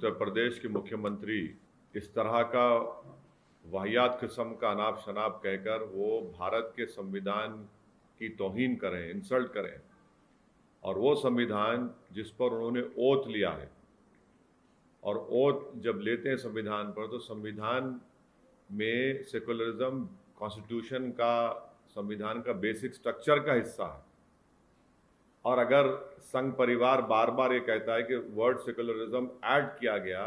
उत्तर प्रदेश के मुख्यमंत्री इस तरह का वाहियात किस्म का अनाप शनाप कहकर वो भारत के संविधान की तौहीन करें, इंसल्ट करें, और वो संविधान जिस पर उन्होंने ओथ लिया है, और ओथ जब लेते हैं संविधान पर तो संविधान में सेकुलरिज्म कॉन्स्टिट्यूशन का, संविधान का बेसिक स्ट्रक्चर का हिस्सा है। और अगर संघ परिवार बार बार ये कहता है कि वर्ड सेकुलरिज्म ऐड किया गया,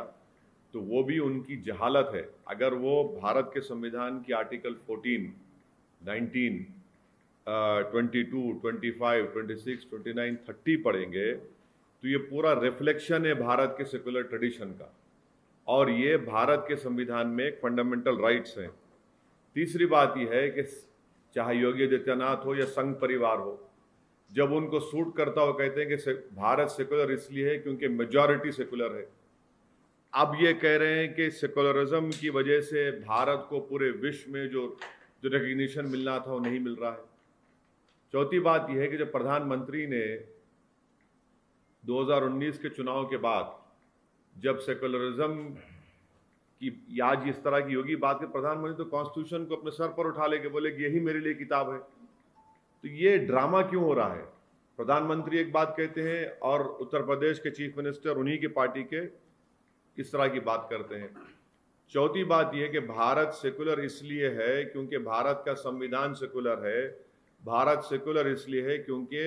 तो वो भी उनकी जहालत है। अगर वो भारत के संविधान की आर्टिकल 14, 19, 22, 25, 26, 29, 30 पढ़ेंगे तो ये पूरा रिफ्लेक्शन है भारत के सेकुलर ट्रेडिशन का, और ये भारत के संविधान में एक फंडामेंटल राइट्स हैं। तीसरी बात यह है कि चाहे योगी आदित्यनाथ हो या संघ परिवार हो, जब उनको सूट करता हो कहते हैं कि भारत सेकुलर इसलिए है क्योंकि मेजॉरिटी सेकुलर है। अब ये कह रहे हैं कि सेकुलरिज्म की वजह से भारत को पूरे विश्व में जो रिकग्निशन मिलना था वो नहीं मिल रहा है। चौथी बात यह है कि जब प्रधानमंत्री ने 2019 के चुनाव के बाद जब सेकुलरिज्म की आज इस तरह की होगी बात कि प्रधानमंत्री तो कॉन्स्टिट्यूशन को अपने सर पर उठा लेके बोले कि यही मेरे लिए किताब है। तो ये ड्रामा क्यों हो रहा है? प्रधानमंत्री एक बात कहते हैं और उत्तर प्रदेश के चीफ मिनिस्टर उन्हीं की पार्टी के इस तरह की बात करते हैं। चौथी बात यह कि भारत सेकुलर इसलिए है क्योंकि भारत का संविधान सेकुलर है। भारत सेकुलर इसलिए है क्योंकि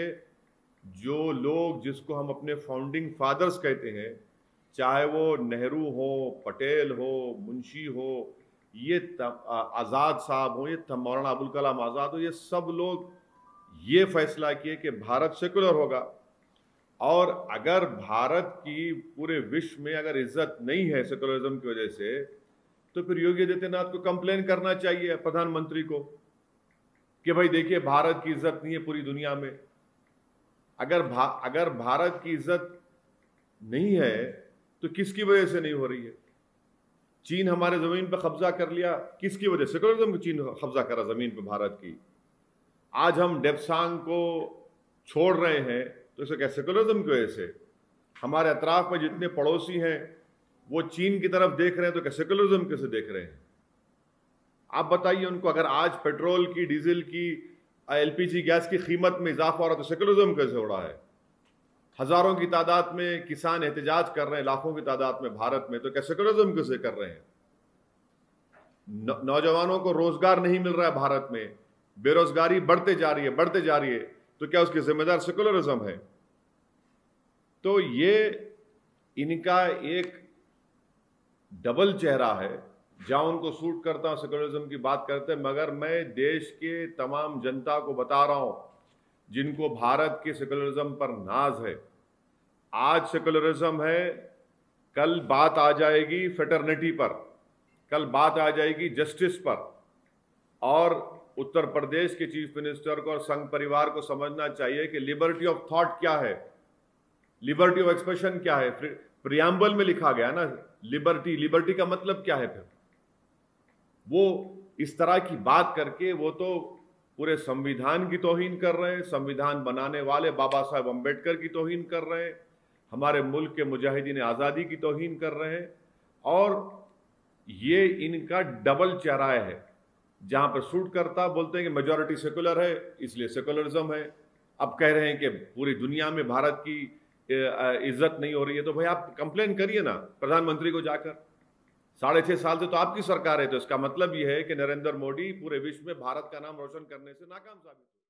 जो लोग जिसको हम अपने फाउंडिंग फादर्स कहते हैं, चाहे वो नेहरू हो, पटेल हो, मुंशी हो, ये आज़ाद साहब हो, ये मौलाना अबुल कलाम आज़ाद हो, ये सब लोग ये फैसला किए कि भारत सेकुलर होगा। और अगर भारत की पूरे विश्व में अगर इज्जत नहीं है सेकुलरिज्म की वजह से, तो फिर योगी आदित्यनाथ को कंप्लेन करना चाहिए प्रधानमंत्री को कि भाई देखिए भारत की इज्जत नहीं है पूरी दुनिया में। अगर भारत की इज्जत नहीं है तो किसकी वजह से नहीं हो रही है? चीन हमारे जमीन पर कब्जा कर लिया, किसकी वजह से? सेकुलरिज्म को चीन कब्जा करा जमीन पर भारत की। आज हम डेप्सांग को छोड़ रहे हैं तो इसे क्या सेकुलरिज्म की वजह से? हमारे अतराफ में जितने पड़ोसी हैं वो चीन की तरफ देख रहे हैं तो क्या सेकुलरिज्म कैसे देख रहे हैं? आप बताइए उनको। अगर आज पेट्रोल की, डीजल की, एलपीजी गैस की कीमत में इजाफा हो रहा है तो सेकुलरिज्म कैसे हो रहा है? हजारों की तादाद में किसान एहतजाज कर रहे हैं, लाखों की तादाद में भारत में, तो क्या सेकुलरिज्म कैसे कर रहे हैं? नौजवानों को रोजगार नहीं मिल रहा है भारत में, बेरोजगारी बढ़ते जा रही है, तो क्या उसकी जिम्मेदार सेकुलरिज्म है? तो ये इनका एक डबल चेहरा है। जहां उनको सूट करता सेकुलरिज्म की बात करते हैं, मगर मैं देश के तमाम जनता को बता रहा हूं जिनको भारत के सेकुलरिज्म पर नाज है, आज सेकुलरिज्म है, कल बात आ जाएगी फेटर्निटी पर, कल बात आ जाएगी जस्टिस पर। और उत्तर प्रदेश के चीफ मिनिस्टर को और संघ परिवार को समझना चाहिए कि लिबर्टी ऑफ थॉट क्या है, लिबर्टी ऑफ एक्सप्रेशन क्या है। प्रियम्बल में लिखा गया ना लिबर्टी का मतलब क्या है? फिर वो इस तरह की बात करके वो तो पूरे संविधान की तौहीन कर रहे हैं, संविधान बनाने वाले बाबा साहब अम्बेडकर की तौहीन कर रहे हैं, हमारे मुल्क के मुजाहिदीन आज़ादी की तौहीन कर रहे हैं। और ये इनका डबल चेहरा है। जहां पर सूट करता बोलते हैं कि मेजॉरिटी सेकुलर है इसलिए सेकुलरिज्म है, अब कह रहे हैं कि पूरी दुनिया में भारत की इज्जत नहीं हो रही है। तो भाई आप कंप्लेन करिए ना प्रधानमंत्री को जाकर। 6.5 साल से तो आपकी सरकार है, तो इसका मतलब यह है कि नरेंद्र मोदी पूरे विश्व में भारत का नाम रोशन करने से नाकाम साबित हुए।